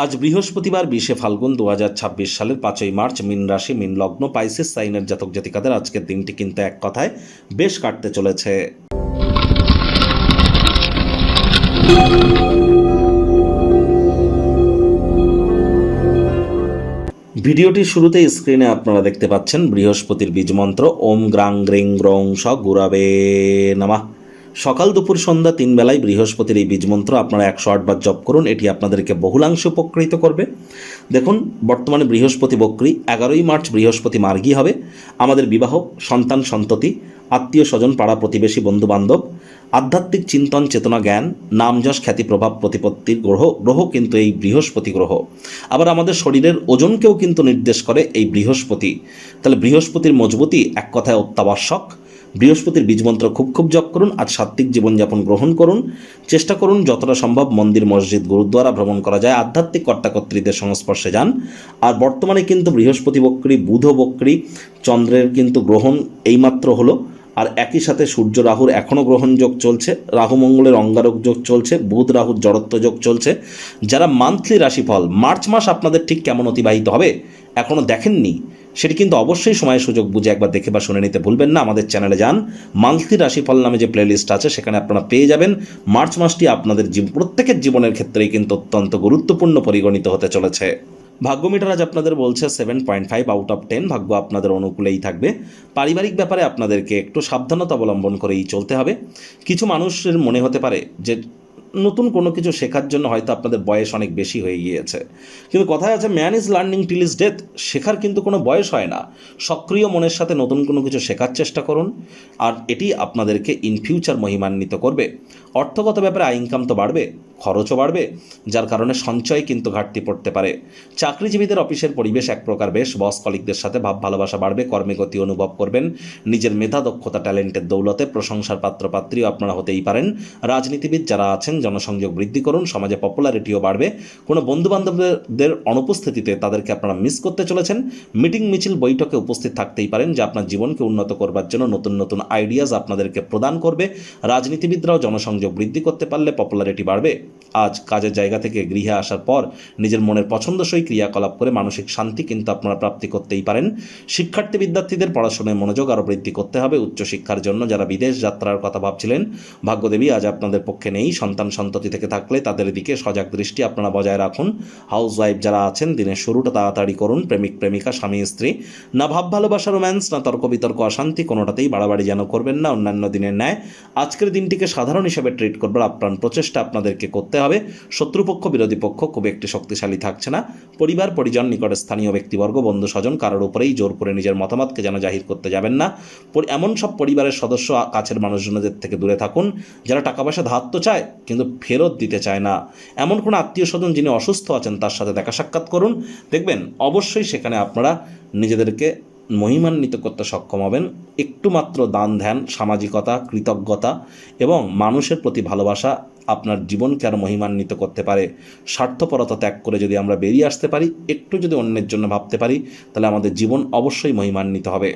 আজ বৃহস্পতিবার 20শে ফাল্গুন 2026 সালের 5ই মার্চ। মীন রাশি, মীন লগ্ন, পাইসেস সাইনের জাতক জাতিকাদের আজকের দিনটি কিন্তু এক কথায় বেশ কাটতে চলেছে। ভিডিওটির শুরুতে স্ক্রিনে আপনারা দেখতে পাচ্ছেন বৃহস্পতির বীজ মন্ত্র ওম গ্রাং গ্রিং গ্রং স গুরাবে নমঃ। সকাল দুপুর সন্ধ্যা 3 বেলায় বৃহস্পতির এই বীজ মন্ত্র আপনারা 108 বার জপ করুন। এটি আপনাদেরকে বহুলাংশে উপকৃত করবে। দেখুন, বর্তমানে বৃহস্পতি বক্রী। 11ই মার্চ বৃহস্পতি মার্গী হবে। আমাদের বিবাহ, সন্তান সন্ততি, আত্মীয় স্বজন, পাড়া প্রতিবেশী, বন্ধু বান্ধব, আধ্যাত্মিক চিন্তন, চেতনা, জ্ঞান, নাম যশ, খ্যাতি, প্রভাব, প্রতিপত্তির গ্রহ কিন্তু এই বৃহস্পতি গ্রহ। আবার আমাদের শরীরের ওজনকেও কিন্তু নির্দেশ করে এই বৃহস্পতি। তাহলে বৃহস্পতির মজবুতি এক কথায় অত্যাবশ্যক। বৃহস্পতির বীজমন্ত্র খুব জপ করুন। আজ সাত্ত্বিক জীবনযাপন গ্রহণ করুন। চেষ্টা করুন যতটা সম্ভব মন্দির, মসজিদ, গুরুদ্বারা ভ্রমণ করা যায়, আধ্যাত্মিক কর্তাকর্ত্রীদের সংস্পর্শে যান। আর বর্তমানে কিন্তু বৃহস্পতি বক্রী, বুধ বক্রী, চন্দ্রের কিন্তু গ্রহণ এইমাত্র হলো। আর একই সাথে সূর্য রাহুর এখনও গ্রহণ যোগ চলছে, রাহু মঙ্গলের অঙ্গারক যোগ চলছে, বুধ রাহুর জড়ত্ব যোগ চলছে। যারা মান্থলি রাশিফল মার্চ মাস আপনাদের ঠিক কেমন অতিবাহিত হবে এখনও দেখেননি, সেটি কিন্তু অবশ্যই সময় সুযোগ বুঝে একবার দেখে বা শুনে নিতে ভুলবেন না। আমাদের চ্যানেলে যান, মান্থলি রাশিফল নামে যে প্লেলিস্ট আছে সেখানে আপনারা পেয়ে যাবেন। মার্চ মাসটি আপনাদের প্রত্যেকের জীবনের ক্ষেত্রেই কিন্তু অত্যন্ত গুরুত্বপূর্ণ পরিগণিত হতে চলেছে। ভাগ্য মিটার আজ আপনাদের বলছে 7.5 আউট অফ 10। ভাগ্য আপনাদের অনুকূলেই থাকবে। পারিবারিক ব্যাপারে আপনাদেরকে একটু সাবধানতা অবলম্বন করেই চলতে হবে। কিছু মানুষের মনে হতে পারে যে নতুন কোনো কিছু শেখার জন্য হয়তো আপনাদের বয়স অনেক বেশি হয়ে গিয়েছে, কিন্তু কথায় আছে man is learning till is death. শেখার কিন্তু কোনো বয়স হয় না। সক্রিয় মনের সাথে নতুন কোনো কিছু শেখার চেষ্টা করুন, আর এটি আপনাদেরকে ইন ফিউচার মহিমান্বিত করবে। অর্থগত ব্যাপারে ইনকাম তো বাড়বে, খরচও বাড়বে, যার কারণে সঞ্চয় কিন্তু ঘাটতি পড়তে পারে। চাকরিজীবীদের অফিসের পরিবেশ এক প্রকার বেশ। বস কলিকদের সাথে ভাব ভালোবাসা বাড়বে, কর্মে গতি অনুভব করবেন। নিজের মেধা, দক্ষতা, ট্যালেন্টের দৌলতে প্রশংসার পাত্রপাত্রীও আপনারা হতেই পারেন। রাজনীতিবিদ যারা আছেন জনসংযোগ বৃদ্ধি করুন, সমাজে পপুলারিটিও বাড়বে। কোনো বন্ধুবান্ধবদের অনুপস্থিতিতে তাদেরকে আপনারা মিস করতে চলেছেন। মিটিং, মিছিল, বৈঠকে উপস্থিত থাকতেই পারেন, যা আপনার জীবনকে উন্নত করবার জন্য নতুন নতুন আইডিয়াস আপনাদেরকে প্রদান করবে। রাজনীতিবিদরাও জনসংযোগ বৃদ্ধি করতে পারলে পপুলারিটি বাড়বে। আজ কাজের জায়গা থেকে গৃহে আসার পর নিজের মনের পছন্দসই ক্রিয়াকলাপ করে মানসিক শান্তি কিন্তু আপনারা প্রাপ্তি করতেই পারেন। শিক্ষার্থী বিদ্যার্থীদের পড়াশোনায় মনোযোগ আরও বৃদ্ধি করতে হবে। উচ্চশিক্ষার জন্য যারা বিদেশ যাত্রার কথা ভাবছিলেন, ভাগ্যদেবী আজ আপনাদের পক্ষে নেই। সন্তান সন্ততি থেকে থাকলে তাদের দিকে সজাগ দৃষ্টি আপনারা বজায় রাখুন। হাউস ওয়াইফ যারা আছেন, দিনের শুরুটা তাড়াতাড়ি করুন। প্রেমিক প্রেমিকা, স্বামী স্ত্রী, না ভাব ভালোবাসা, রোম্যান্স, না তর্ক বিতর্ক, অশান্তি, কোনোটাতেই বাড়াবাড়ি যেন করবেন না। অন্যান্য দিনের ন্যায় আজকের দিনটিকে সাধারণ হিসেবে ট্রিট করবার আপ্রাণ প্রচেষ্টা আপনাদেরকে করতে হবে। শত্রুপক্ষ, বিরোধী পক্ষ খুব একটি শক্তিশালী থাকছে না। পরিবার, পরিজন, নিকট স্থানীয় ব্যক্তিবর্গ, বন্ধু স্বজন কারোর উপরেই জোর করে নিজের মতামতকে যেন জাহির করতে যাবেন না। এমন সব পরিবারের সদস্য, কাছের মানুষজনদের থেকে দূরে থাকুন যারা টাকা পয়সা ধার তো চায় কিন্তু ফেরত দিতে চায় না। এমন কোনো আত্মীয় স্বজন যিনি অসুস্থ আছেন তার সাথে দেখা সাক্ষাৎ করুন, দেখবেন অবশ্যই সেখানে আপনারা নিজেদেরকে মহিমান্বিত করতে সক্ষম হবেন। একটু মাত্র দান ধ্যান, সামাজিকতা, কৃতজ্ঞতা এবং মানুষের প্রতি ভালোবাসা আপনার জীবনকে আরও মহিমান্বিত করতে পারে। স্বার্থপরতা ত্যাগ করে যদি আমরা বেরিয়ে আসতে পারি, একটু যদি অন্যের জন্য ভাবতে পারি, তাহলে আমাদের জীবন অবশ্যই মহিমান্বিত হবে।